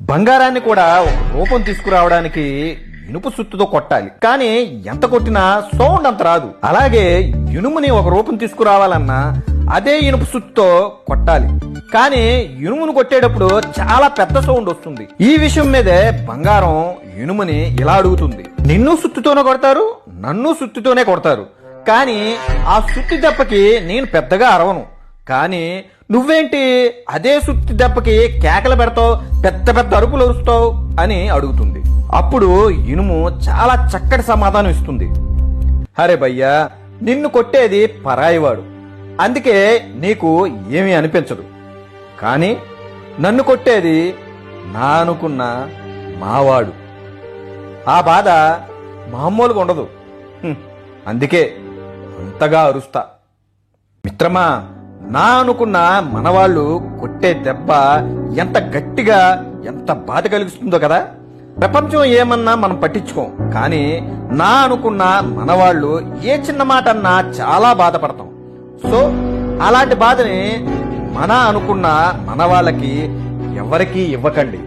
బంగారాన్ని కూడా ఒక రూపం తీసుకురావడానికి ఇనుపు సుత్తుతో కొట్టాలి. కానీ ఎంత కొట్టినా సౌండ్ అంత రాదు. అలాగే ఇనుముని ఒక రూపం తీసుకురావాలన్నా అదే ఇనుపు సుత్తుతో కొట్టాలి. కానీ ఇనుమును కొట్టేటప్పుడు చాలా పెద్ద సౌండ్ వస్తుంది. ఈ విషయం మీదే బంగారం ఇనుముని ఇలా అడుగుతుంది, నిన్ను సుత్తితోనే కొడతారు, నన్ను సుత్తితోనే కొడతారు, కానీ ఆ సుత్తి దెబ్బకి నేను పెద్దగా అరవను, కానీ నువ్వేంటి అదే సుత్తి దెబ్బకి కేకలు పెడతావు, పెద్ద పెద్ద అరుపులు అరుస్తావు అని అడుగుతుంది. అప్పుడు ఇనుము చాలా చక్కటి సమాధానం ఇస్తుంది, అరే భయ్యా, నిన్ను కొట్టేది పరాయివాడు, అందుకే నీకు ఏమీ అనిపించదు, కానీ నన్ను కొట్టేది నా అనుకున్న మావాడు, ఆ బాధ మామూలుగా ఉండదు, అందుకే అంతగా అరుస్తా. మిత్రమా, నా అనుకున్న మనవాళ్ళు కొట్టే దెబ్బ ఎంత గట్టిగా ఎంత బాధ కలిగిస్తుందో కదా. ప్రపంచం ఏమన్నా మనం పట్టించుకోం, కానీ నా అనుకున్న మనవాళ్ళు ఏ చిన్న మాట అన్నా చాలా బాధపడతాం. సో అలాంటి బాధని మన అనుకున్న మన వాళ్ళకి ఎవరికీ ఇవ్వకండి.